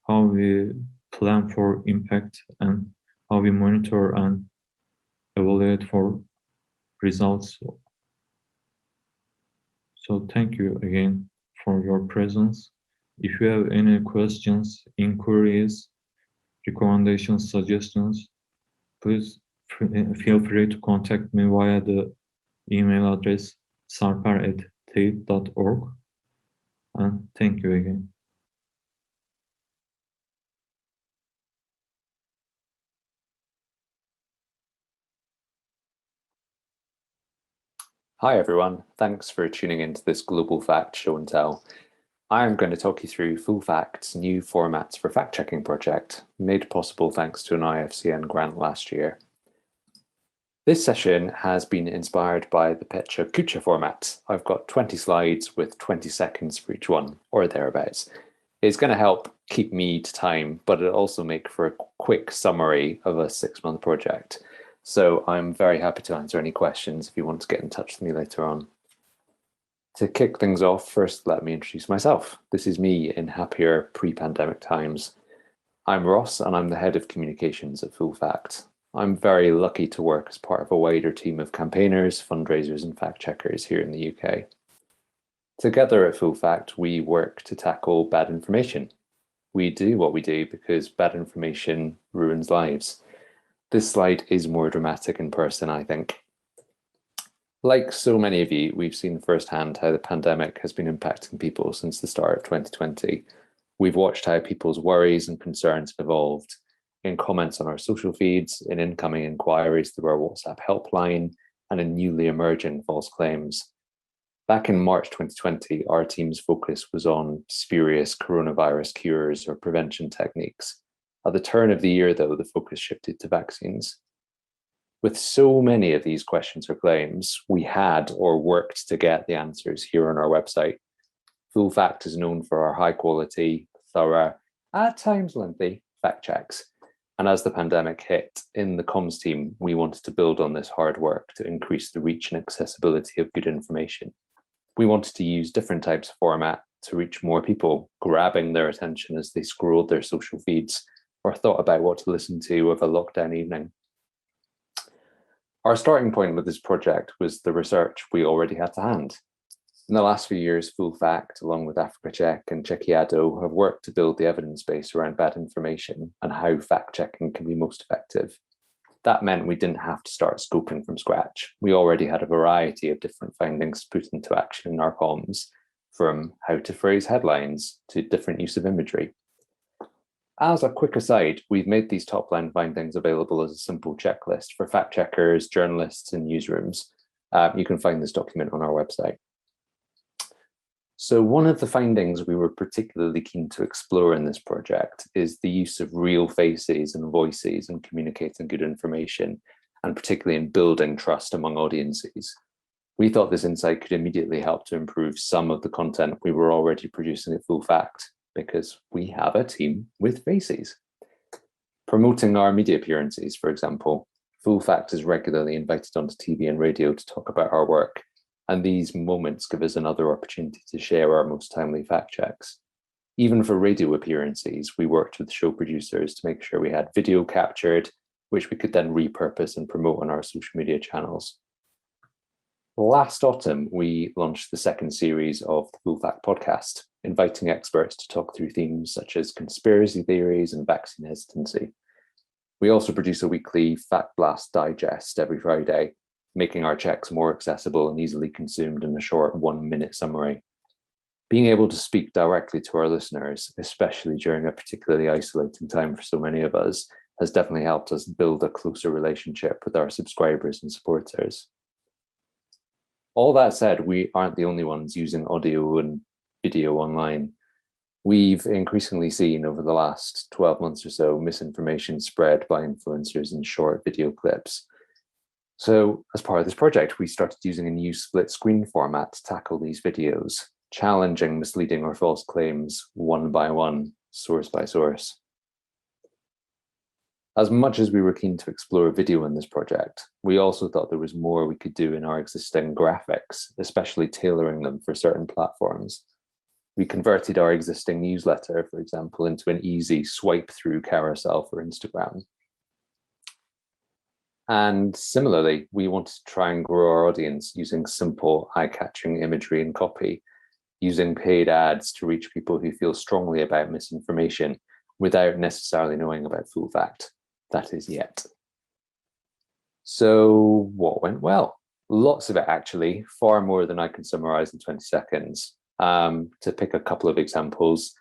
how we plan for impact and how we monitor and evaluate for results. So thank you again for your presence. If you have any questions, inquiries, recommendations, suggestions, please feel free to contact me via the email address sarper@teyit.org. And thank you again. Hi everyone, thanks for tuning into this Global Fact Show and Tell. I am going to talk you through Full Fact's new formats for fact-checking project, made possible thanks to an IFCN grant last year. This session has been inspired by the Pecha Kucha format. I've got 20 slides with 20 seconds for each one, or thereabouts. It's going to help keep me to time, but it'll also make for a quick summary of a 6-month project. So I'm very happy to answer any questions if you want to get in touch with me later on. To kick things off, first let me introduce myself. This is me in happier pre-pandemic times. I'm Ross and I'm the head of communications at Full Fact. I'm very lucky to work as part of a wider team of campaigners, fundraisers and fact checkers here in the UK. Together at Full Fact, we work to tackle bad information. We do what we do because bad information ruins lives. This slide is more dramatic in person, I think. Like so many of you, we've seen firsthand how the pandemic has been impacting people since the start of 2020. We've watched how people's worries and concerns have evolved in comments on our social feeds, in incoming inquiries through our WhatsApp helpline, and in newly emerging false claims. Back in March 2020, our team's focus was on spurious coronavirus cures or prevention techniques. At the turn of the year, though, the focus shifted to vaccines. With so many of these questions or claims, we had or worked to get the answers here on our website. Full Fact is known for our high quality, thorough, at times lengthy, fact checks. And as the pandemic hit, in the comms team, we wanted to build on this hard work to increase the reach and accessibility of good information. We wanted to use different types of format to reach more people, grabbing their attention as they scrolled their social feeds or thought about what to listen to of a lockdown evening. Our starting point with this project was the research we already had to hand. In the last few years, Full Fact, along with Africa Check and Chequeado, have worked to build the evidence base around bad information and how fact-checking can be most effective. That meant we didn't have to start scoping from scratch. We already had a variety of different findings put into action in our comms, from how to phrase headlines to different use of imagery. As a quick aside, we've made these top-line findings available as a simple checklist for fact-checkers, journalists, and newsrooms. You can find this document on our website. So one of the findings we were particularly keen to explore in this project is the use of real faces and voices in communicating good information, and particularly in building trust among audiences. We thought this insight could immediately help to improve some of the content we were already producing at Full Fact, because we have a team with faces. Promoting our media appearances, for example, Full Fact is regularly invited onto TV and radio to talk about our work, and these moments give us another opportunity to share our most timely fact checks. Even for radio appearances, we worked with show producers to make sure we had video captured, which we could then repurpose and promote on our social media channels. Last autumn, we launched the second series of the Full Fact podcast, inviting experts to talk through themes such as conspiracy theories and vaccine hesitancy. We also produce a weekly Fact Blast digest every Friday, making our checks more accessible and easily consumed in a short 1-minute summary. Being able to speak directly to our listeners, especially during a particularly isolating time for so many of us, has definitely helped us build a closer relationship with our subscribers and supporters. All that said, we aren't the only ones using audio and video online. We've increasingly seen over the last 12 months or so misinformation spread by influencers in short video clips. So as part of this project, we started using a new split screen format to tackle these videos, challenging misleading or false claims one by one, source by source. As much as we were keen to explore video in this project, we also thought there was more we could do in our existing graphics, especially tailoring them for certain platforms. We converted our existing newsletter, for example, into an easy swipe through carousel for Instagram. And similarly, we wanted to try and grow our audience using simple, eye-catching imagery and copy, using paid ads to reach people who feel strongly about misinformation without necessarily knowing about full fact. That is yet. So what went well? Lots of it, actually, far more than I can summarize in 20 seconds. To pick a couple of examples,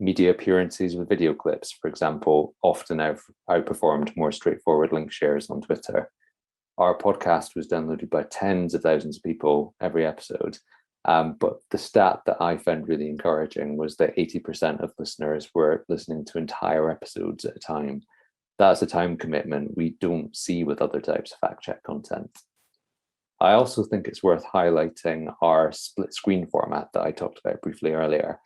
media appearances with video clips, for example, often outperformed more straightforward link shares on Twitter. Our podcast was downloaded by tens of thousands of people every episode. But the stat that I found really encouraging was that 80% of listeners were listening to entire episodes at a time. That's a time commitment we don't see with other types of fact check content. I also think it's worth highlighting our split screen format that I talked about briefly earlier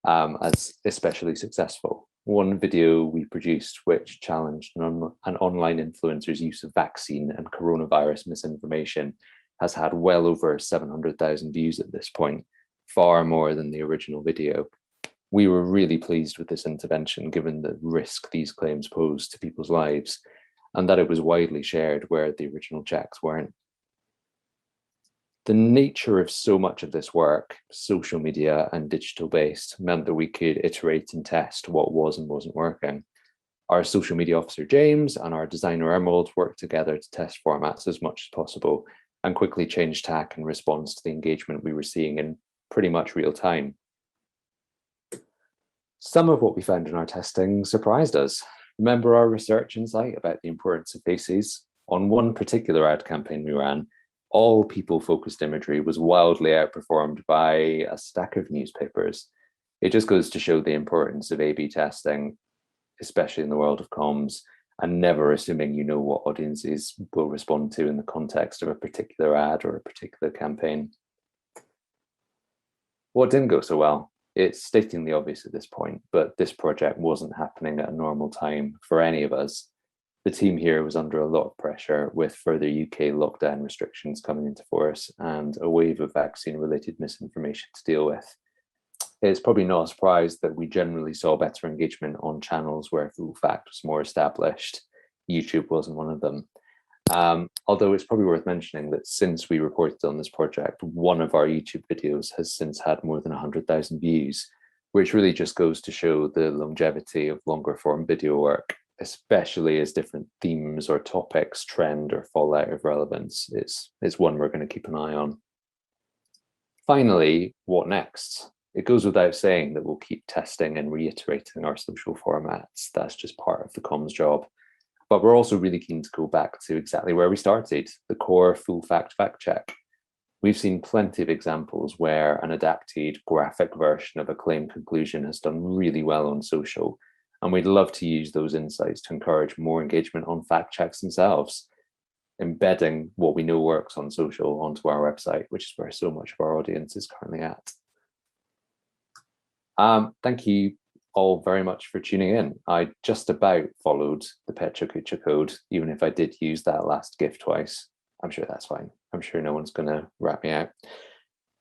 as especially successful. One video we produced which challenged an online influencer's use of vaccine and coronavirus misinformation has had well over 700,000 views at this point, far more than the original video. We were really pleased with this intervention given the risk these claims pose to people's lives and that it was widely shared where the original checks weren't. The nature of so much of this work, social media and digital based, meant that we could iterate and test what was and wasn't working. Our social media officer, James, and our designer, Emerald, worked together to test formats as much as possible and quickly change tack in response to the engagement we were seeing in pretty much real time. Some of what we found in our testing surprised us. Remember our research insight about the importance of faces? On one particular ad campaign we ran, all people-focused imagery was wildly outperformed by a stack of newspapers. It just goes to show the importance of A/B testing, especially in the world of comms, and never assuming you know what audiences will respond to in the context of a particular ad or a particular campaign. What didn't go so well? It's stating the obvious at this point, but this project wasn't happening at a normal time for any of us. The team here was under a lot of pressure with further UK lockdown restrictions coming into force and a wave of vaccine-related misinformation to deal with. It's probably not a surprise that we generally saw better engagement on channels where full fact was more established. YouTube wasn't one of them. Although it's probably worth mentioning that since we reported on this project, one of our YouTube videos has since had more than 100,000 views, which really just goes to show the longevity of longer form video work, especially as different themes or topics trend or fall out of relevance. It's one we're going to keep an eye on. Finally, what next? It goes without saying that we'll keep testing and reiterating our social formats. That's just part of the comms job. But we're also really keen to go back to exactly where we started, the core full fact check. We've seen plenty of examples where an adapted graphic version of a claim conclusion has done really well on social, and we'd love to use those insights to encourage more engagement on fact checks themselves, embedding what we know works on social onto our website, which is where so much of our audience is currently at. Thank you all very much for tuning in. I just about followed the Pecha Kucha code, even if I did use that last GIF twice. I'm sure that's fine. I'm sure no one's going to rat me out.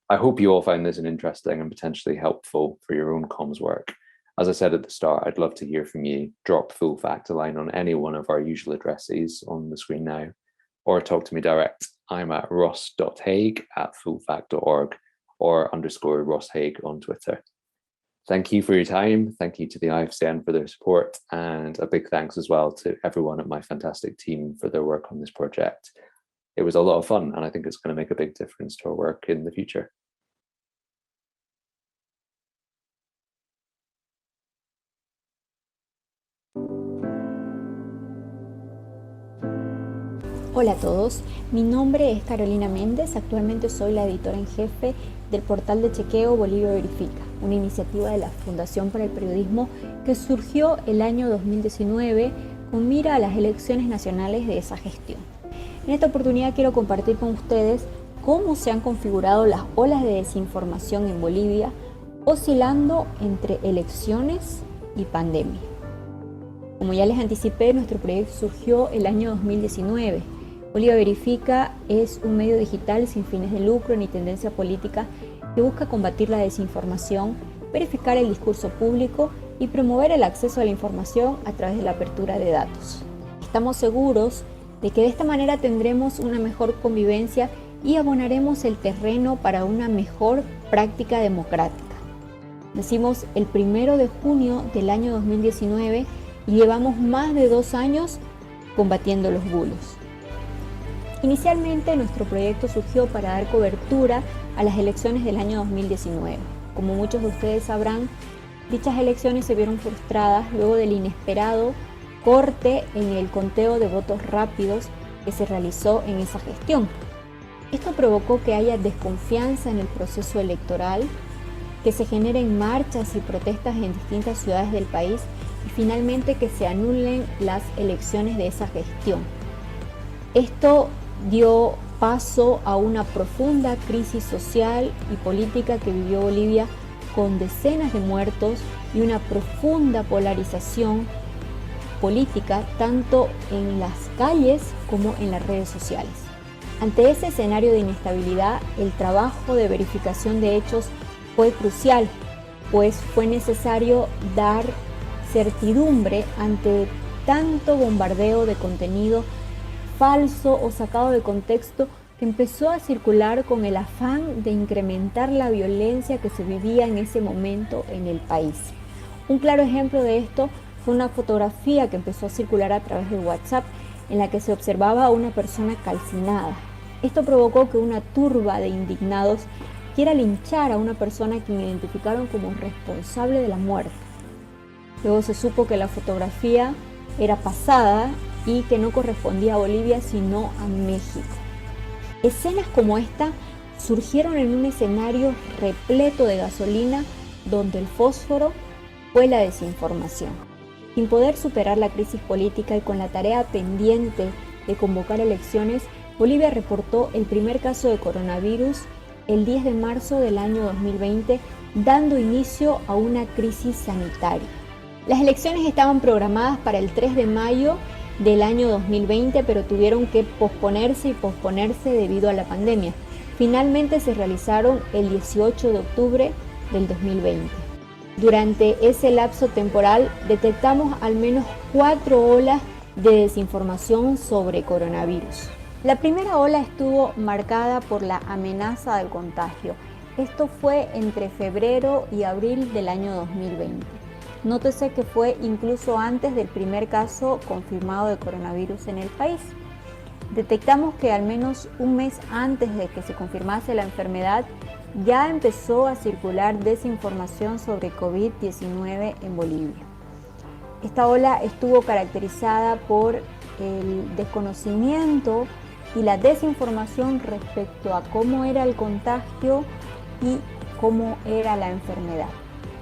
I hope you all find this an interesting and potentially helpful for your own comms work. As I said at the start, I'd love to hear from you. Drop full fact a line on any one of our usual addresses on the screen now, or talk to me direct. I'm at ross.haig@fullfact.org or _rosshaig on Twitter. Thank you for your time. Thank you to the IFCN for their support, and a big thanks as well to everyone at my fantastic team for their work on this project. It was a lot of fun, and I think it's going to make a big difference to our work in the future. Hola a todos, mi nombre es Carolina Méndez, actualmente soy la editora en jefe del portal de chequeo BoliviaVerifica, una iniciativa de la Fundación para el Periodismo que surgió el año 2019 con mira a las elecciones nacionales de esa gestión. En esta oportunidad quiero compartir con ustedes cómo se han configurado las olas de desinformación en Bolivia, oscilando entre elecciones y pandemia. Como ya les anticipé, nuestro proyecto surgió el año 2019. BoliviaVerifica es un medio digital sin fines de lucro ni tendencia política que busca combatir la desinformación, verificar el discurso público y promover el acceso a la información a través de la apertura de datos. Estamos seguros de que de esta manera tendremos una mejor convivencia y abonaremos el terreno para una mejor práctica democrática. Nacimos el 1 de junio del año 2019 y llevamos más de 2 años combatiendo los bulos. Inicialmente nuestro proyecto surgió para dar cobertura a las elecciones del año 2019. Como muchos de ustedes sabrán, dichas elecciones se vieron frustradas luego del inesperado corte en el conteo de votos rápidos que se realizó en esa gestión. Esto provocó que haya desconfianza en el proceso electoral, que se generen marchas y protestas en distintas ciudades del país y finalmente que se anulen las elecciones de esa gestión. Esto dio paso a una profunda crisis social y política que vivió Bolivia con decenas de muertos y una profunda polarización política tanto en las calles como en las redes sociales. Ante ese escenario de inestabilidad, el trabajo de verificación de hechos fue crucial, pues fue necesario dar certidumbre ante tanto bombardeo de contenido falso o sacado de contexto que empezó a circular con el afán de incrementar la violencia que se vivía en ese momento en el país. Un claro ejemplo de esto fue una fotografía que empezó a circular a través de WhatsApp en la que se observaba a una persona calcinada. Esto provocó que una turba de indignados quiera linchar a una persona a quien identificaron como responsable de la muerte. Luego se supo que la fotografía era pasada y que no correspondía a Bolivia sino a México. Escenas como esta surgieron en un escenario repleto de gasolina donde el fósforo fue la desinformación. Sin poder superar la crisis política y con la tarea pendiente de convocar elecciones, Bolivia reportó el primer caso de coronavirus el 10 de marzo del año 2020, dando inicio a una crisis sanitaria. Las elecciones estaban programadas para el 3 de mayo del año 2020, pero tuvieron que posponerse debido a la pandemia. Finalmente se realizaron el 18 de octubre del 2020. Durante ese lapso temporal detectamos al menos 4 olas de desinformación sobre coronavirus. La primera ola estuvo marcada por la amenaza del contagio. Esto fue entre febrero y abril del año 2020. Nótese que fue incluso antes del primer caso confirmado de coronavirus en el país. Detectamos que al menos un mes antes de que se confirmase la enfermedad, ya empezó a circular desinformación sobre COVID-19 en Bolivia. Esta ola estuvo caracterizada por el desconocimiento y la desinformación respecto a cómo era el contagio y cómo era la enfermedad.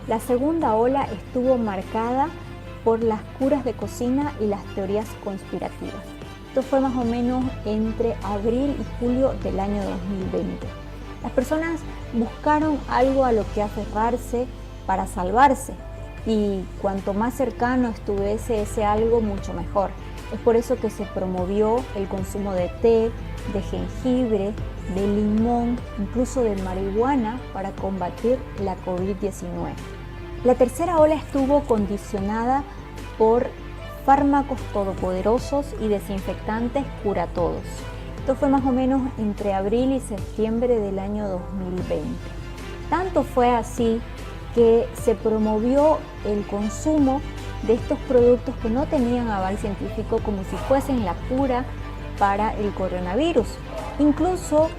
La segunda ola estuvo marcada por las curas de cocina y las teorías conspirativas. Esto fue más o menos entre abril y julio del año 2020. Las personas buscaron algo a lo que aferrarse para salvarse y cuanto más cercano estuviese ese algo, mucho mejor. Es por eso que se promovió el consumo de té, de jengibre, de limón, incluso de marihuana para combatir la COVID-19. La tercera ola estuvo condicionada por fármacos todopoderosos y desinfectantes curatodos. Esto fue más o menos entre abril y septiembre del año 2020. Tanto fue así que se promovió el consumo de estos productos que no tenían aval científico como si fuesen la cura para el coronavirus. Incluso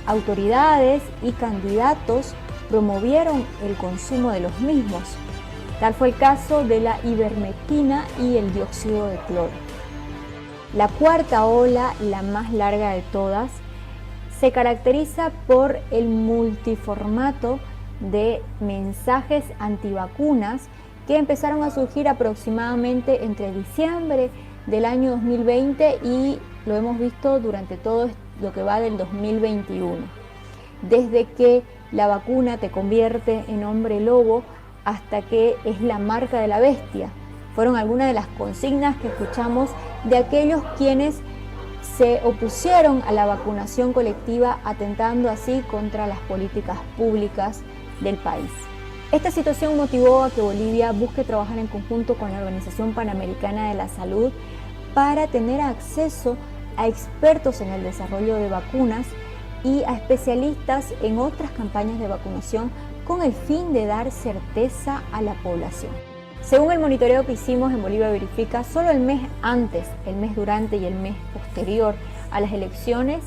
autoridades y candidatos promovieron el consumo de los mismos. Tal fue el caso de la ivermectina y el dióxido de cloro. La cuarta ola, la más larga de todas, se caracteriza por el multiformato de mensajes antivacunas que empezaron a surgir aproximadamente entre diciembre del año 2020 y lo hemos visto durante todo lo que va del 2021. Desde que la vacuna te convierte en hombre lobo hasta que es la marca de la bestia. Fueron algunas de las consignas que escuchamos de aquellos quienes se opusieron a la vacunación colectiva, atentando así contra las políticas públicas del país. Esta situación motivó a que Bolivia busque trabajar en conjunto con la Organización Panamericana de la Salud para tener acceso a expertos en el desarrollo de vacunas y a especialistas en otras campañas de vacunación con el fin de dar certeza a la población. Según el monitoreo que hicimos en BoliviaVerifica, solo el mes antes, el mes durante y el mes posterior a las elecciones,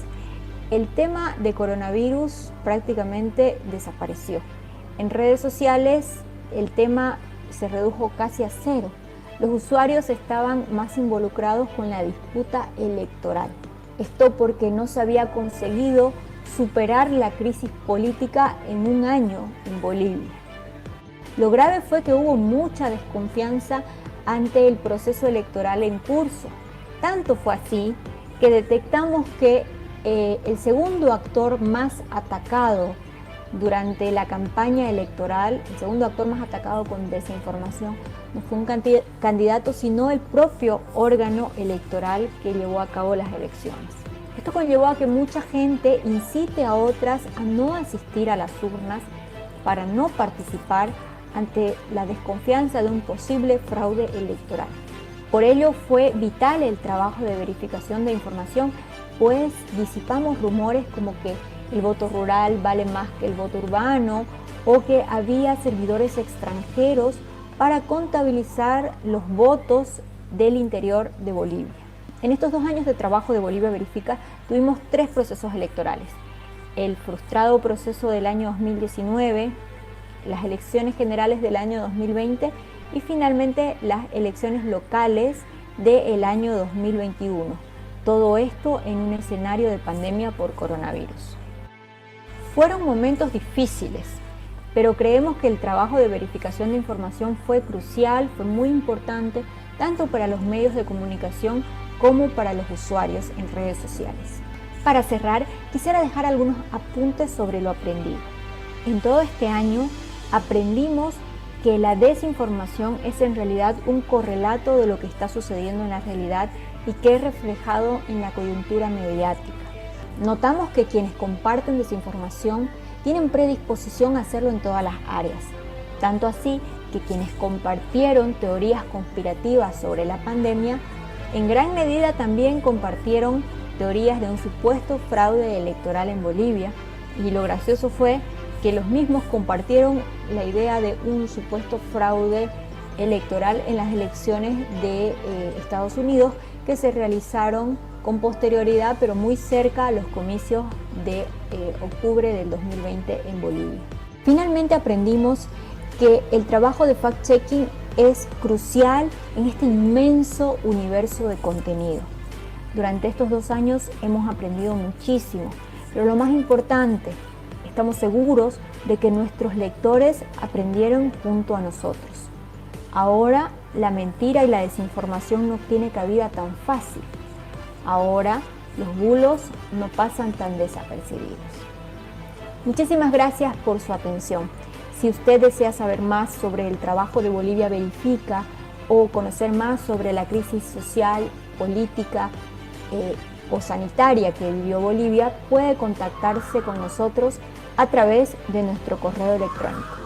el tema de coronavirus prácticamente desapareció. En redes sociales el tema se redujo casi a cero. Los usuarios estaban más involucrados con la disputa electoral. Esto porque no se había conseguido superar la crisis política en un año en Bolivia. Lo grave fue que hubo mucha desconfianza ante el proceso electoral en curso. Tanto fue así que detectamos que el segundo actor más atacado durante la campaña electoral, el segundo actor más atacado con desinformación, no fue un candidato, sino el propio órgano electoral que llevó a cabo las elecciones. Esto conllevó a que mucha gente incite a otras a no asistir a las urnas para no participar ante la desconfianza de un posible fraude electoral. Por ello fue vital el trabajo de verificación de información, pues disipamos rumores como que el voto rural vale más que el voto urbano o que había servidores extranjeros para contabilizar los votos del interior de Bolivia. En estos 2 años de trabajo de BoliviaVerifica tuvimos 3 procesos electorales. El frustrado proceso del año 2019, las elecciones generales del año 2020 y finalmente las elecciones locales del año 2021. Todo esto en un escenario de pandemia por coronavirus. Fueron momentos difíciles, pero creemos que el trabajo de verificación de información fue crucial, fue muy importante, tanto para los medios de comunicación como para los usuarios en redes sociales. Para cerrar, quisiera dejar algunos apuntes sobre lo aprendido. En todo este año aprendimos que la desinformación es en realidad un correlato de lo que está sucediendo en la realidad y que es reflejado en la coyuntura mediática. Notamos que quienes comparten desinformación tienen predisposición a hacerlo en todas las áreas, tanto así que quienes compartieron teorías conspirativas sobre la pandemia, en gran medida también compartieron teorías de un supuesto fraude electoral en Bolivia, y lo gracioso fue que los mismos compartieron la idea de un supuesto fraude electoral en las elecciones de Estados Unidos que se realizaron con posterioridad, pero muy cerca a los comicios de octubre del 2020 en Bolivia. Finalmente aprendimos que el trabajo de fact-checking es crucial en este inmenso universo de contenido. Durante estos 2 años hemos aprendido muchísimo, pero lo más importante, estamos seguros de que nuestros lectores aprendieron junto a nosotros. Ahora la mentira y la desinformación no tiene cabida tan fácil. Ahora los bulos no pasan tan desapercibidos. Muchísimas gracias por su atención. Si usted desea saber más sobre el trabajo de BoliviaVerifica o conocer más sobre la crisis social, política o sanitaria que vivió Bolivia, puede contactarse con nosotros a través de nuestro correo electrónico.